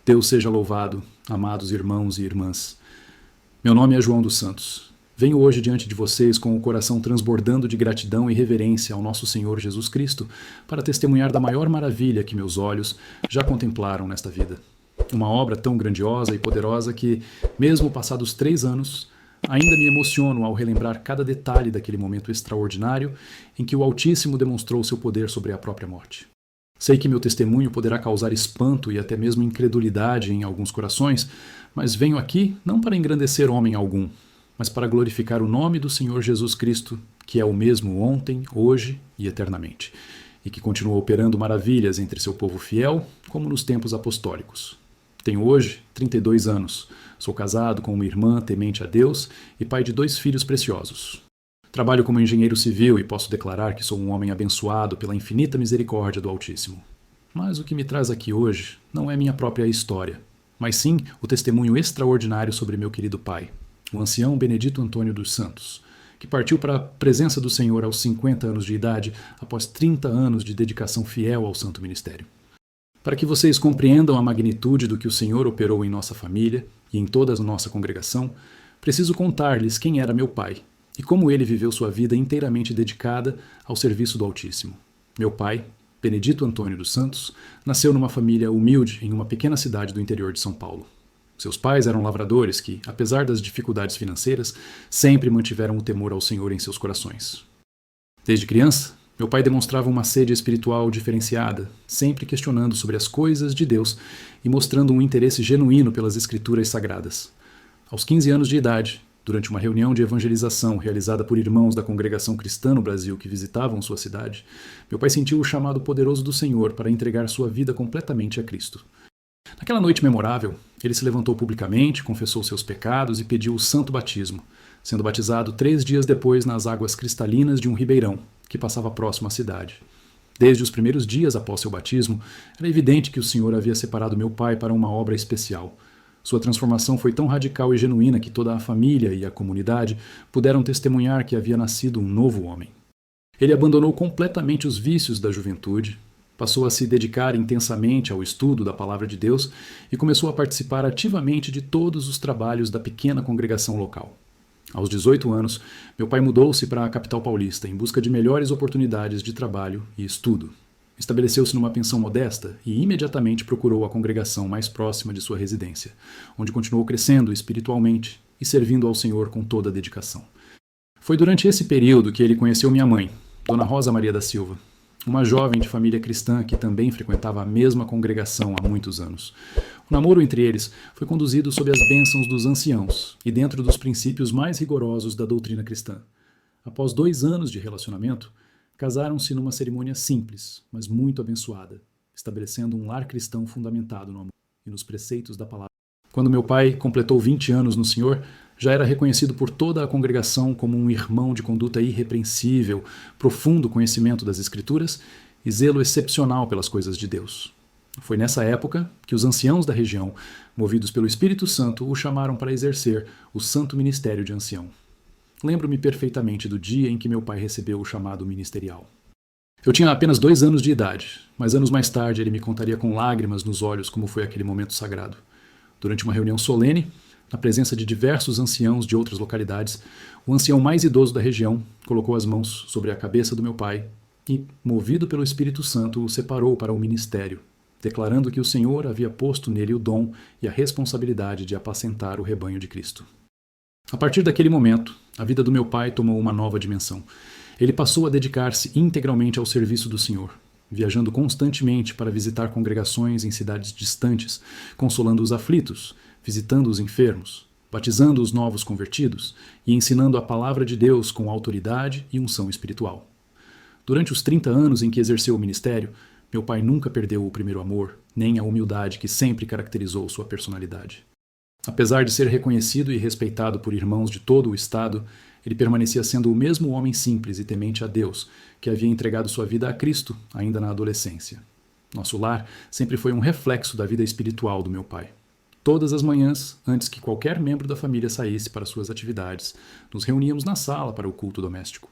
Deus seja louvado, amados irmãos e irmãs. Meu nome é João dos Santos. Venho hoje diante de vocês com o coração transbordando de gratidão e reverência ao nosso Senhor Jesus Cristo para testemunhar da maior maravilha que meus olhos já contemplaram nesta vida. Uma obra tão grandiosa e poderosa que, mesmo passados 3 anos, ainda me emociono ao relembrar cada detalhe daquele momento extraordinário em que o Altíssimo demonstrou seu poder sobre a própria morte. Sei que meu testemunho poderá causar espanto e até mesmo incredulidade em alguns corações, mas venho aqui não para engrandecer homem algum, mas para glorificar o nome do Senhor Jesus Cristo, que é o mesmo ontem, hoje e eternamente, e que continua operando maravilhas entre seu povo fiel, como nos tempos apostólicos. Tenho hoje 32 anos, sou casado com uma irmã temente a Deus e pai de 2 filhos preciosos. Trabalho como engenheiro civil e posso declarar que sou um homem abençoado pela infinita misericórdia do Altíssimo. Mas o que me traz aqui hoje não é minha própria história, mas sim o testemunho extraordinário sobre meu querido pai, o ancião Benedito Antônio dos Santos, que partiu para a presença do Senhor aos 50 anos de idade, após 30 anos de dedicação fiel ao santo ministério. Para que vocês compreendam a magnitude do que o Senhor operou em nossa família e em toda a nossa congregação, preciso contar-lhes quem era meu pai e como ele viveu sua vida inteiramente dedicada ao serviço do Altíssimo. Meu pai, Benedito Antônio dos Santos, nasceu numa família humilde em uma pequena cidade do interior de São Paulo. Seus pais eram lavradores que, apesar das dificuldades financeiras, sempre mantiveram o temor ao Senhor em seus corações. Desde criança, meu pai demonstrava uma sede espiritual diferenciada, sempre questionando sobre as coisas de Deus e mostrando um interesse genuíno pelas Escrituras sagradas. Aos 15 anos de idade, durante uma reunião de evangelização realizada por irmãos da congregação cristã no Brasil que visitavam sua cidade, meu pai sentiu o chamado poderoso do Senhor para entregar sua vida completamente a Cristo. Naquela noite memorável, ele se levantou publicamente, confessou seus pecados e pediu o santo batismo, sendo batizado 3 dias depois nas águas cristalinas de um ribeirão, que passava próximo à cidade. Desde os primeiros dias após seu batismo, era evidente que o Senhor havia separado meu pai para uma obra especial. Sua transformação foi tão radical e genuína que toda a família e a comunidade puderam testemunhar que havia nascido um novo homem. Ele abandonou completamente os vícios da juventude, passou a se dedicar intensamente ao estudo da Palavra de Deus e começou a participar ativamente de todos os trabalhos da pequena congregação local. Aos 18 anos, meu pai mudou-se para a capital paulista em busca de melhores oportunidades de trabalho e estudo. Estabeleceu-se numa pensão modesta e imediatamente procurou a congregação mais próxima de sua residência, onde continuou crescendo espiritualmente e servindo ao Senhor com toda a dedicação. Foi durante esse período que ele conheceu minha mãe, Dona Rosa Maria da Silva, uma jovem de família cristã que também frequentava a mesma congregação há muitos anos. O namoro entre eles foi conduzido sob as bênçãos dos anciãos e dentro dos princípios mais rigorosos da doutrina cristã. Após 2 anos de relacionamento, casaram-se numa cerimônia simples, mas muito abençoada, estabelecendo um lar cristão fundamentado no amor e nos preceitos da palavra. Quando meu pai completou 20 anos no Senhor, já era reconhecido por toda a congregação como um irmão de conduta irrepreensível, profundo conhecimento das Escrituras e zelo excepcional pelas coisas de Deus. Foi nessa época que os anciãos da região, movidos pelo Espírito Santo, o chamaram para exercer o santo ministério de ancião. Lembro-me perfeitamente do dia em que meu pai recebeu o chamado ministerial. Eu tinha apenas 2 anos de idade, mas anos mais tarde ele me contaria com lágrimas nos olhos como foi aquele momento sagrado. Durante uma reunião solene, na presença de diversos anciãos de outras localidades, o ancião mais idoso da região colocou as mãos sobre a cabeça do meu pai e, movido pelo Espírito Santo, o separou para o ministério, declarando que o Senhor havia posto nele o dom e a responsabilidade de apacentar o rebanho de Cristo. A partir daquele momento, a vida do meu pai tomou uma nova dimensão. Ele passou a dedicar-se integralmente ao serviço do Senhor, viajando constantemente para visitar congregações em cidades distantes, consolando os aflitos, visitando os enfermos, batizando os novos convertidos e ensinando a palavra de Deus com autoridade e unção espiritual. Durante os 30 anos em que exerceu o ministério, meu pai nunca perdeu o primeiro amor, nem a humildade que sempre caracterizou sua personalidade. Apesar de ser reconhecido e respeitado por irmãos de todo o estado, ele permanecia sendo o mesmo homem simples e temente a Deus, que havia entregado sua vida a Cristo ainda na adolescência. Nosso lar sempre foi um reflexo da vida espiritual do meu pai. Todas as manhãs, antes que qualquer membro da família saísse para suas atividades, nos reuníamos na sala para o culto doméstico.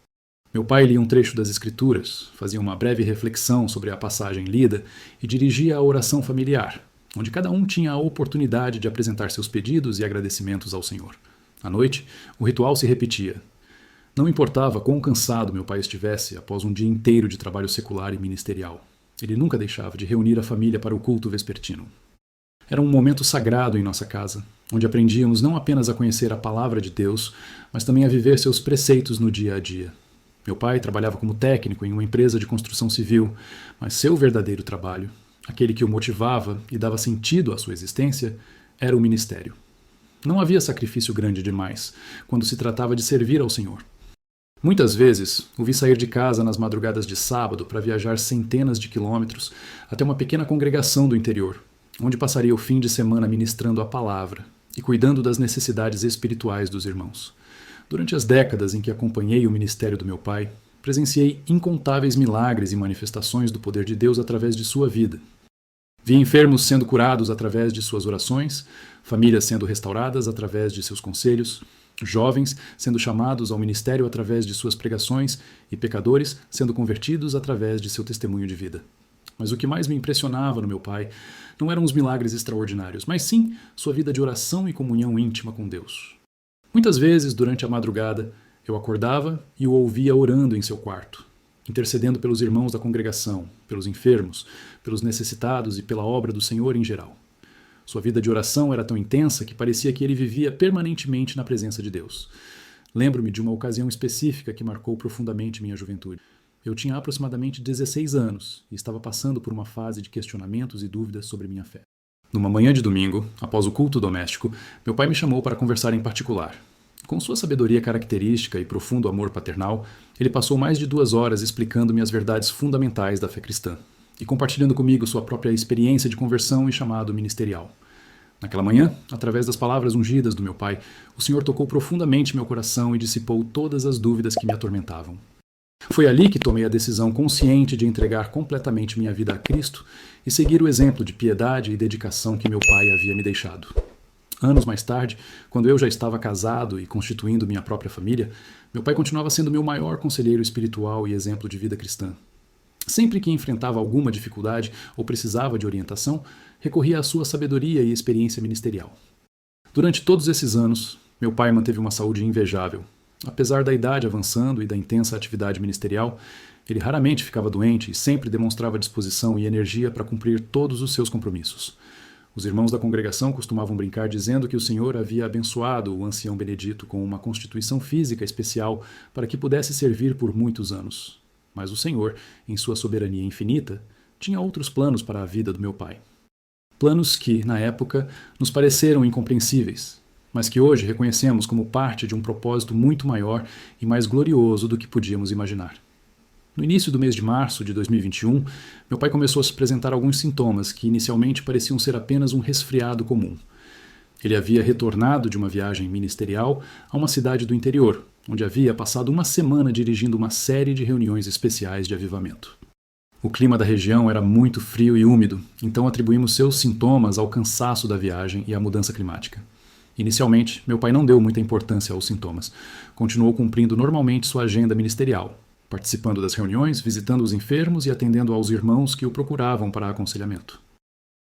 Meu pai lia um trecho das Escrituras, fazia uma breve reflexão sobre a passagem lida e dirigia a oração familiar, onde cada um tinha a oportunidade de apresentar seus pedidos e agradecimentos ao Senhor. À noite, o ritual se repetia. Não importava quão cansado meu pai estivesse após um dia inteiro de trabalho secular e ministerial. Ele nunca deixava de reunir a família para o culto vespertino. Era um momento sagrado em nossa casa, onde aprendíamos não apenas a conhecer a palavra de Deus, mas também a viver seus preceitos no dia a dia. Meu pai trabalhava como técnico em uma empresa de construção civil, mas seu verdadeiro trabalho, aquele que o motivava e dava sentido à sua existência, era o ministério. Não havia sacrifício grande demais quando se tratava de servir ao Senhor. Muitas vezes, o vi sair de casa nas madrugadas de sábado para viajar centenas de quilômetros até uma pequena congregação do interior, onde passaria o fim de semana ministrando a palavra e cuidando das necessidades espirituais dos irmãos. Durante as décadas em que acompanhei o ministério do meu pai, presenciei incontáveis milagres e manifestações do poder de Deus através de sua vida. Vi enfermos sendo curados através de suas orações, famílias sendo restauradas através de seus conselhos, jovens sendo chamados ao ministério através de suas pregações e pecadores sendo convertidos através de seu testemunho de vida. Mas o que mais me impressionava no meu pai não eram os milagres extraordinários, mas sim sua vida de oração e comunhão íntima com Deus. Muitas vezes, durante a madrugada, eu acordava e o ouvia orando em seu quarto, intercedendo pelos irmãos da congregação, pelos enfermos, pelos necessitados e pela obra do Senhor em geral. Sua vida de oração era tão intensa que parecia que ele vivia permanentemente na presença de Deus. Lembro-me de uma ocasião específica que marcou profundamente minha juventude. Eu tinha aproximadamente 16 anos e estava passando por uma fase de questionamentos e dúvidas sobre minha fé. Numa manhã de domingo, após o culto doméstico, meu pai me chamou para conversar em particular. Com sua sabedoria característica e profundo amor paternal, ele passou mais de 2 horas explicando-me as verdades fundamentais da fé cristã e compartilhando comigo sua própria experiência de conversão e chamado ministerial. Naquela manhã, através das palavras ungidas do meu pai, o Senhor tocou profundamente meu coração e dissipou todas as dúvidas que me atormentavam. Foi ali que tomei a decisão consciente de entregar completamente minha vida a Cristo e seguir o exemplo de piedade e dedicação que meu pai havia me deixado. Anos mais tarde, quando eu já estava casado e constituindo minha própria família, meu pai continuava sendo meu maior conselheiro espiritual e exemplo de vida cristã. Sempre que enfrentava alguma dificuldade ou precisava de orientação, recorria à sua sabedoria e experiência ministerial. Durante todos esses anos, meu pai manteve uma saúde invejável. Apesar da idade avançando e da intensa atividade ministerial, ele raramente ficava doente e sempre demonstrava disposição e energia para cumprir todos os seus compromissos. Os irmãos da congregação costumavam brincar dizendo que o Senhor havia abençoado o ancião Benedito com uma constituição física especial para que pudesse servir por muitos anos. Mas o Senhor, em sua soberania infinita, tinha outros planos para a vida do meu pai. Planos que, na época, nos pareceram incompreensíveis, mas que hoje reconhecemos como parte de um propósito muito maior e mais glorioso do que podíamos imaginar. No início do mês de março de 2021, meu pai começou a se apresentar alguns sintomas que inicialmente pareciam ser apenas um resfriado comum. Ele havia retornado de uma viagem ministerial a uma cidade do interior, onde havia passado uma semana dirigindo uma série de reuniões especiais de avivamento. O clima da região era muito frio e úmido, então atribuímos seus sintomas ao cansaço da viagem e à mudança climática. Inicialmente, meu pai não deu muita importância aos sintomas. Continuou cumprindo normalmente sua agenda ministerial, participando das reuniões, visitando os enfermos e atendendo aos irmãos que o procuravam para aconselhamento.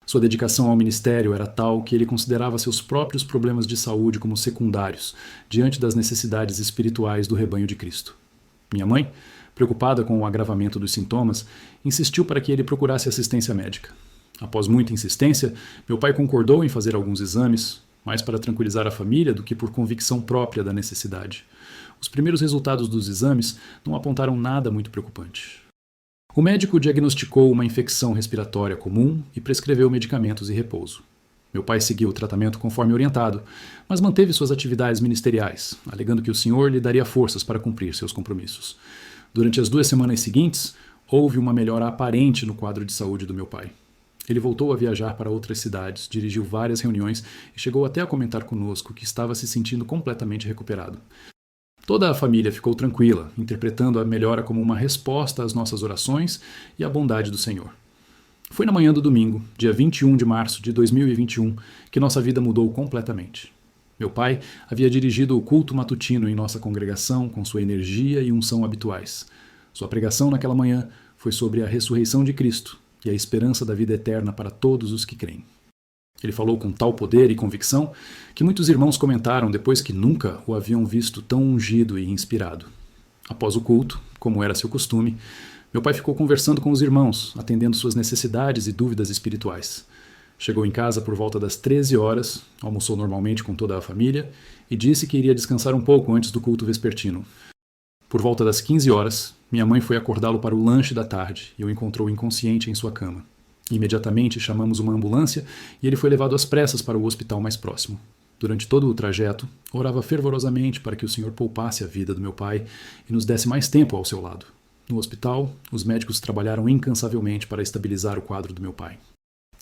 Sua dedicação ao ministério era tal que ele considerava seus próprios problemas de saúde como secundários, diante das necessidades espirituais do rebanho de Cristo. Minha mãe, preocupada com o agravamento dos sintomas, insistiu para que ele procurasse assistência médica. Após muita insistência, meu pai concordou em fazer alguns exames, mais para tranquilizar a família do que por convicção própria da necessidade. Os primeiros resultados dos exames não apontaram nada muito preocupante. O médico diagnosticou uma infecção respiratória comum e prescreveu medicamentos e repouso. Meu pai seguiu o tratamento conforme orientado, mas manteve suas atividades ministeriais, alegando que o Senhor lhe daria forças para cumprir seus compromissos. Durante as 2 semanas seguintes, houve uma melhora aparente no quadro de saúde do meu pai. Ele voltou a viajar para outras cidades, dirigiu várias reuniões e chegou até a comentar conosco que estava se sentindo completamente recuperado. Toda a família ficou tranquila, interpretando a melhora como uma resposta às nossas orações e à bondade do Senhor. Foi na manhã do domingo, dia 21 de março de 2021, que nossa vida mudou completamente. Meu pai havia dirigido o culto matutino em nossa congregação com sua energia e unção habituais. Sua pregação naquela manhã foi sobre a ressurreição de Cristo e a esperança da vida eterna para todos os que creem. Ele falou com tal poder e convicção que muitos irmãos comentaram depois que nunca o haviam visto tão ungido e inspirado. Após o culto, como era seu costume, meu pai ficou conversando com os irmãos, atendendo suas necessidades e dúvidas espirituais. Chegou em casa por volta das 13 horas, almoçou normalmente com toda a família e disse que iria descansar um pouco antes do culto vespertino. Por volta das 15 horas, minha mãe foi acordá-lo para o lanche da tarde e o encontrou inconsciente em sua cama. Imediatamente chamamos uma ambulância e ele foi levado às pressas para o hospital mais próximo. Durante todo o trajeto, orava fervorosamente para que o Senhor poupasse a vida do meu pai e nos desse mais tempo ao seu lado. No hospital, os médicos trabalharam incansavelmente para estabilizar o quadro do meu pai.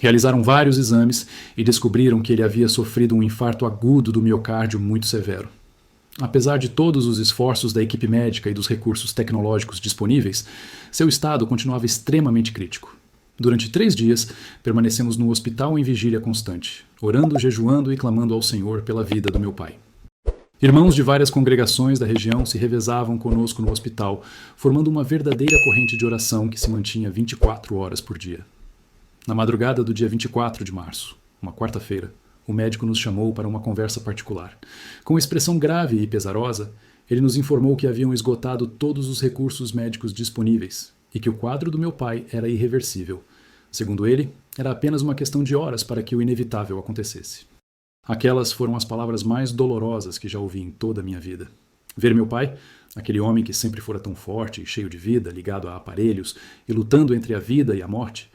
Realizaram vários exames e descobriram que ele havia sofrido um infarto agudo do miocárdio muito severo. Apesar de todos os esforços da equipe médica e dos recursos tecnológicos disponíveis, seu estado continuava extremamente crítico. Durante 3 dias, permanecemos no hospital em vigília constante, orando, jejuando e clamando ao Senhor pela vida do meu pai. Irmãos de várias congregações da região se revezavam conosco no hospital, formando uma verdadeira corrente de oração que se mantinha 24 horas por dia. Na madrugada do dia 24 de março, uma quarta-feira, o médico nos chamou para uma conversa particular. Com expressão grave e pesarosa, ele nos informou que haviam esgotado todos os recursos médicos disponíveis e que o quadro do meu pai era irreversível. Segundo ele, era apenas uma questão de horas para que o inevitável acontecesse. Aquelas foram as palavras mais dolorosas que já ouvi em toda a minha vida. Ver meu pai, aquele homem que sempre fora tão forte e cheio de vida, ligado a aparelhos e lutando entre a vida e a morte,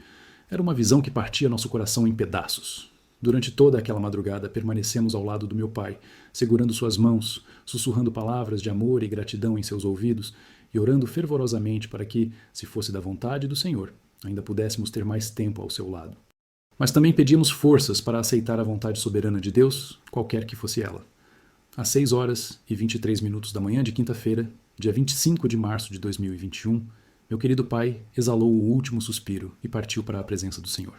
era uma visão que partia nosso coração em pedaços. Durante toda aquela madrugada permanecemos ao lado do meu pai, segurando suas mãos, sussurrando palavras de amor e gratidão em seus ouvidos e orando fervorosamente para que, se fosse da vontade do Senhor, ainda pudéssemos ter mais tempo ao seu lado. Mas também pedíamos forças para aceitar a vontade soberana de Deus, qualquer que fosse ela. Às 6h23 da manhã de quinta-feira, dia 25 de março de 2021, meu querido pai exalou o último suspiro e partiu para a presença do Senhor.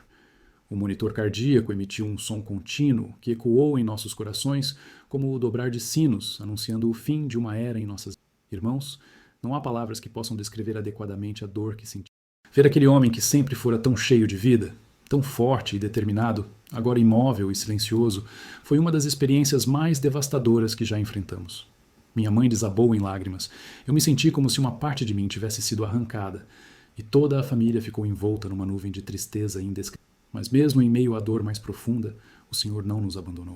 O monitor cardíaco emitiu um som contínuo que ecoou em nossos corações como o dobrar de sinos, anunciando o fim de uma era em nossas vidas. Irmãos, não há palavras que possam descrever adequadamente a dor que senti. Ver aquele homem que sempre fora tão cheio de vida, tão forte e determinado, agora imóvel e silencioso, foi uma das experiências mais devastadoras que já enfrentamos. Minha mãe desabou em lágrimas. Eu me senti como se uma parte de mim tivesse sido arrancada, e toda a família ficou envolta numa nuvem de tristeza indescritível. Mas mesmo em meio à dor mais profunda, o Senhor não nos abandonou.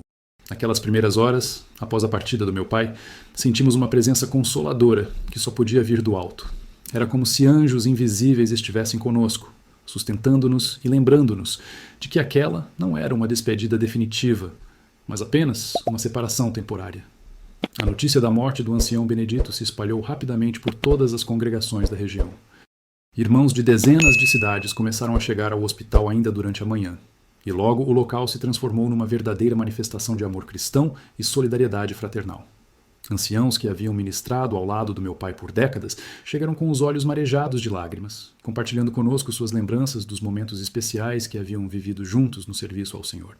Naquelas primeiras horas, após a partida do meu pai, sentimos uma presença consoladora que só podia vir do alto. Era como se anjos invisíveis estivessem conosco, sustentando-nos e lembrando-nos de que aquela não era uma despedida definitiva, mas apenas uma separação temporária. A notícia da morte do ancião Benedito se espalhou rapidamente por todas as congregações da região. Irmãos de dezenas de cidades começaram a chegar ao hospital ainda durante a manhã, e logo o local se transformou numa verdadeira manifestação de amor cristão e solidariedade fraternal. Anciãos que haviam ministrado ao lado do meu pai por décadas chegaram com os olhos marejados de lágrimas, compartilhando conosco suas lembranças dos momentos especiais que haviam vivido juntos no serviço ao Senhor.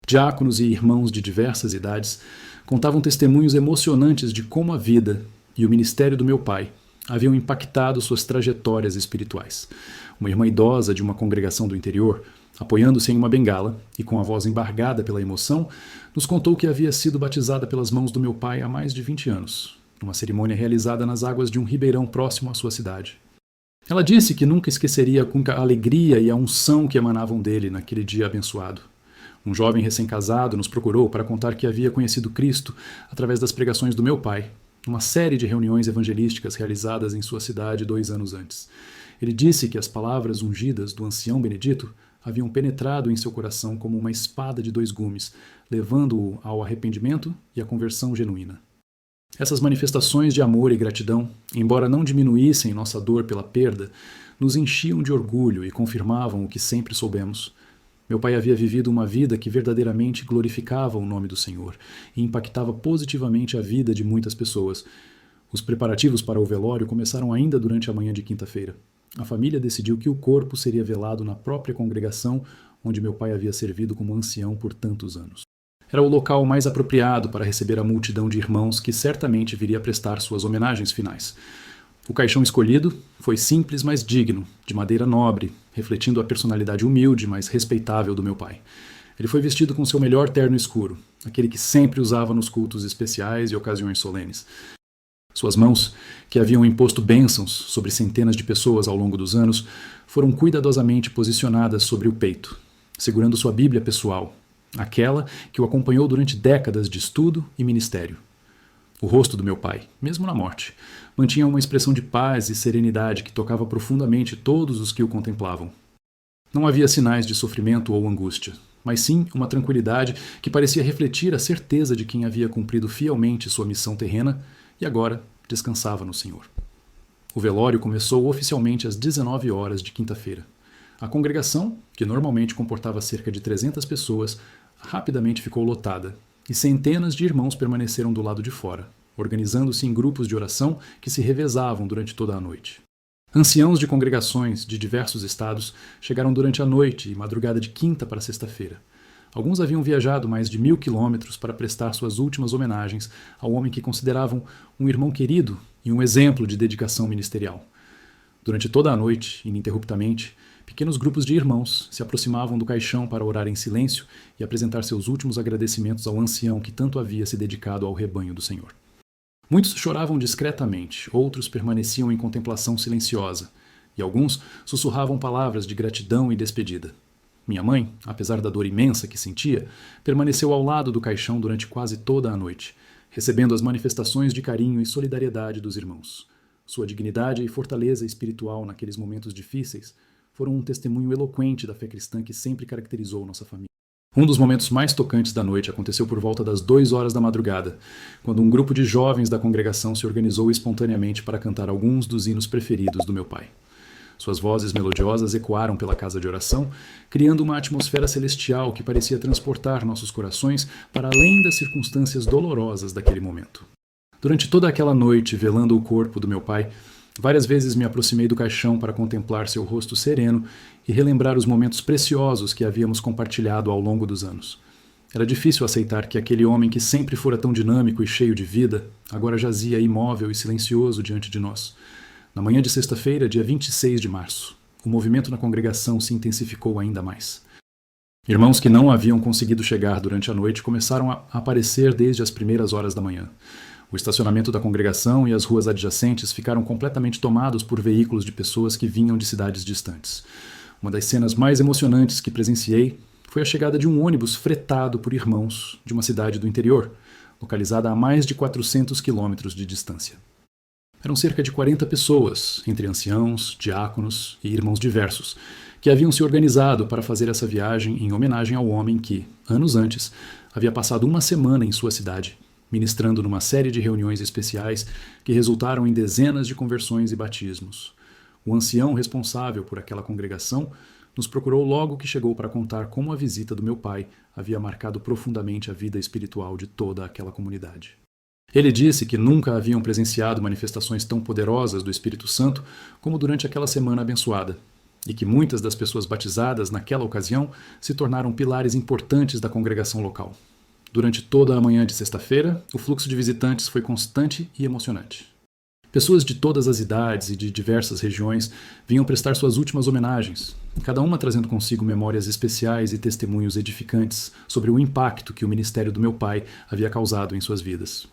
Diáconos e irmãos de diversas idades contavam testemunhos emocionantes de como a vida e o ministério do meu pai haviam impactado suas trajetórias espirituais. Uma irmã idosa de uma congregação do interior, apoiando-se em uma bengala e com a voz embargada pela emoção, nos contou que havia sido batizada pelas mãos do meu pai há mais de 20 anos, numa cerimônia realizada nas águas de um ribeirão próximo à sua cidade. Ela disse que nunca esqueceria a alegria e a unção que emanavam dele naquele dia abençoado. Um jovem recém-casado nos procurou para contar que havia conhecido Cristo através das pregações do meu pai, numa série de reuniões evangelísticas realizadas em sua cidade 2 anos antes. Ele disse que as palavras ungidas do ancião Benedito haviam penetrado em seu coração como uma espada de 2 gumes, levando-o ao arrependimento e à conversão genuína. Essas manifestações de amor e gratidão, embora não diminuíssem nossa dor pela perda, nos enchiam de orgulho e confirmavam o que sempre soubemos. Meu pai havia vivido uma vida que verdadeiramente glorificava o nome do Senhor e impactava positivamente a vida de muitas pessoas. Os preparativos para o velório começaram ainda durante a manhã de quinta-feira. A família decidiu que o corpo seria velado na própria congregação onde meu pai havia servido como ancião por tantos anos. Era o local mais apropriado para receber a multidão de irmãos que certamente viria prestar suas homenagens finais. O caixão escolhido foi simples, mas digno, de madeira nobre, refletindo a personalidade humilde, mas respeitável do meu pai. Ele foi vestido com seu melhor terno escuro, aquele que sempre usava nos cultos especiais e ocasiões solenes. Suas mãos, que haviam imposto bênçãos sobre centenas de pessoas ao longo dos anos, foram cuidadosamente posicionadas sobre o peito, segurando sua Bíblia pessoal, aquela que o acompanhou durante décadas de estudo e ministério. O rosto do meu pai, mesmo na morte, mantinha uma expressão de paz e serenidade que tocava profundamente todos os que o contemplavam. Não havia sinais de sofrimento ou angústia, mas sim uma tranquilidade que parecia refletir a certeza de quem havia cumprido fielmente sua missão terrena e agora descansava no Senhor. O velório começou oficialmente às 19 horas de quinta-feira. A congregação, que normalmente comportava cerca de 300 pessoas, rapidamente ficou lotada, e centenas de irmãos permaneceram do lado de fora, organizando-se em grupos de oração que se revezavam durante toda a noite. Anciãos de congregações de diversos estados chegaram durante a noite e madrugada de quinta para sexta-feira. Alguns haviam viajado mais de 1000 quilômetros para prestar suas últimas homenagens ao homem que consideravam um irmão querido e um exemplo de dedicação ministerial. Durante toda a noite, ininterruptamente, pequenos grupos de irmãos se aproximavam do caixão para orar em silêncio e apresentar seus últimos agradecimentos ao ancião que tanto havia se dedicado ao rebanho do Senhor. Muitos choravam discretamente, outros permaneciam em contemplação silenciosa, e alguns sussurravam palavras de gratidão e despedida. Minha mãe, apesar da dor imensa que sentia, permaneceu ao lado do caixão durante quase toda a noite, recebendo as manifestações de carinho e solidariedade dos irmãos. Sua dignidade e fortaleza espiritual naqueles momentos difíceis foram um testemunho eloquente da fé cristã que sempre caracterizou nossa família. Um dos momentos mais tocantes da noite aconteceu por volta das 2 horas da madrugada, quando um grupo de jovens da congregação se organizou espontaneamente para cantar alguns dos hinos preferidos do meu pai. Suas vozes melodiosas ecoaram pela casa de oração, criando uma atmosfera celestial que parecia transportar nossos corações para além das circunstâncias dolorosas daquele momento. Durante toda aquela noite, velando o corpo do meu pai, várias vezes me aproximei do caixão para contemplar seu rosto sereno e relembrar os momentos preciosos que havíamos compartilhado ao longo dos anos. Era difícil aceitar que aquele homem que sempre fora tão dinâmico e cheio de vida, agora jazia imóvel e silencioso diante de nós. Na manhã de sexta-feira, dia 26 de março, o movimento na congregação se intensificou ainda mais. Irmãos que não haviam conseguido chegar durante a noite começaram a aparecer desde as primeiras horas da manhã. O estacionamento da congregação e as ruas adjacentes ficaram completamente tomados por veículos de pessoas que vinham de cidades distantes. Uma das cenas mais emocionantes que presenciei foi a chegada de um ônibus fretado por irmãos de uma cidade do interior, localizada a mais de 400 quilômetros de distância. Eram cerca de 40 pessoas, entre anciãos, diáconos e irmãos diversos, que haviam se organizado para fazer essa viagem em homenagem ao homem que, anos antes, havia passado uma semana em sua cidade, ministrando numa série de reuniões especiais que resultaram em dezenas de conversões e batismos. O ancião responsável por aquela congregação nos procurou logo que chegou para contar como a visita do meu pai havia marcado profundamente a vida espiritual de toda aquela comunidade. Ele disse que nunca haviam presenciado manifestações tão poderosas do Espírito Santo como durante aquela semana abençoada, e que muitas das pessoas batizadas naquela ocasião se tornaram pilares importantes da congregação local. Durante toda a manhã de sexta-feira, o fluxo de visitantes foi constante e emocionante. Pessoas de todas as idades e de diversas regiões vinham prestar suas últimas homenagens, cada uma trazendo consigo memórias especiais e testemunhos edificantes sobre o impacto que o ministério do meu pai havia causado em suas vidas.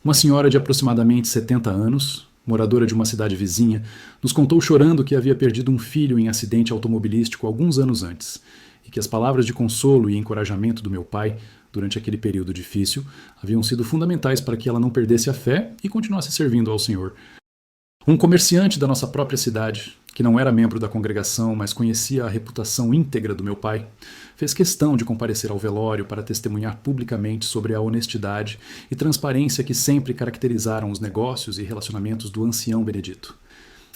Uma senhora de aproximadamente 70 anos, moradora de uma cidade vizinha, nos contou chorando que havia perdido um filho em acidente automobilístico alguns anos antes, e que as palavras de consolo e encorajamento do meu pai, durante aquele período difícil, haviam sido fundamentais para que ela não perdesse a fé e continuasse servindo ao Senhor. Um comerciante da nossa própria cidade, que não era membro da congregação, mas conhecia a reputação íntegra do meu pai, fez questão de comparecer ao velório para testemunhar publicamente sobre a honestidade e transparência que sempre caracterizaram os negócios e relacionamentos do ancião Benedito.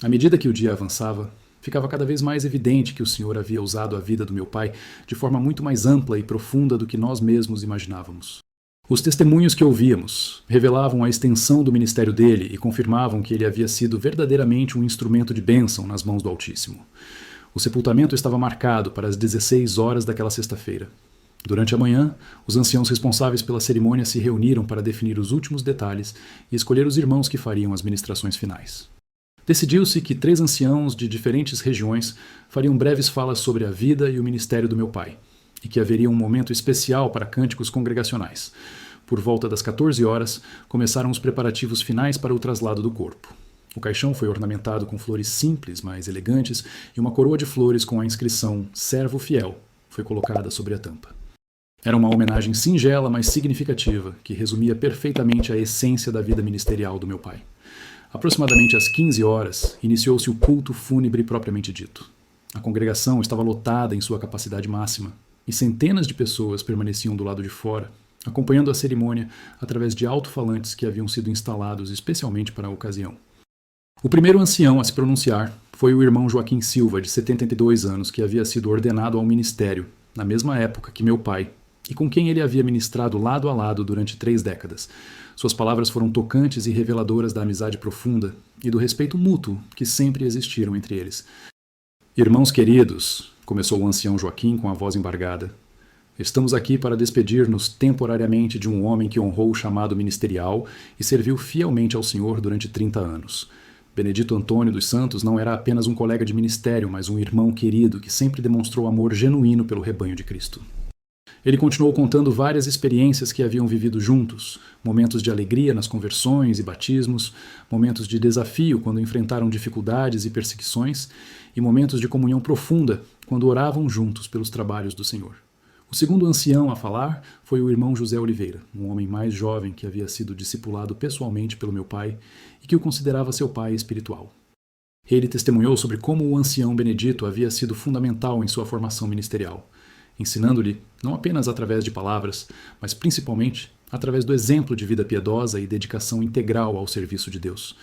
À medida que o dia avançava, ficava cada vez mais evidente que o Senhor havia usado a vida do meu pai de forma muito mais ampla e profunda do que nós mesmos imaginávamos. Os testemunhos que ouvíamos revelavam a extensão do ministério dele e confirmavam que ele havia sido verdadeiramente um instrumento de bênção nas mãos do Altíssimo. O sepultamento estava marcado para as 16 horas daquela sexta-feira. Durante a manhã, os anciãos responsáveis pela cerimônia se reuniram para definir os últimos detalhes e escolher os irmãos que fariam as ministrações finais. Decidiu-se que 3 anciãos de diferentes regiões fariam breves falas sobre a vida e o ministério do meu pai, e que haveria um momento especial para cânticos congregacionais. Por volta das 14 horas, começaram os preparativos finais para o traslado do corpo. O caixão foi ornamentado com flores simples, mas elegantes, e uma coroa de flores com a inscrição Servo Fiel foi colocada sobre a tampa. Era uma homenagem singela, mas significativa, que resumia perfeitamente a essência da vida ministerial do meu pai. Aproximadamente às 15 horas, iniciou-se o culto fúnebre propriamente dito. A congregação estava lotada em sua capacidade máxima, e centenas de pessoas permaneciam do lado de fora, acompanhando a cerimônia através de alto-falantes que haviam sido instalados especialmente para a ocasião. O primeiro ancião a se pronunciar foi o irmão Joaquim Silva, de 72 anos, que havia sido ordenado ao ministério, na mesma época que meu pai, e com quem ele havia ministrado lado a lado durante 3 décadas. Suas palavras foram tocantes e reveladoras da amizade profunda e do respeito mútuo que sempre existiram entre eles. Irmãos queridos, começou o ancião Joaquim com a voz embargada, estamos aqui para despedir-nos temporariamente de um homem que honrou o chamado ministerial e serviu fielmente ao Senhor durante 30 anos. Benedito Antônio dos Santos não era apenas um colega de ministério, mas um irmão querido que sempre demonstrou amor genuíno pelo rebanho de Cristo. Ele continuou contando várias experiências que haviam vivido juntos, momentos de alegria nas conversões e batismos, momentos de desafio quando enfrentaram dificuldades e perseguições, e momentos de comunhão profunda quando oravam juntos pelos trabalhos do Senhor. O segundo ancião a falar foi o irmão José Oliveira, um homem mais jovem que havia sido discipulado pessoalmente pelo meu pai e que o considerava seu pai espiritual. Ele testemunhou sobre como o ancião Benedito havia sido fundamental em sua formação ministerial, ensinando-lhe não apenas através de palavras, mas principalmente através do exemplo de vida piedosa e dedicação integral ao serviço de Deus.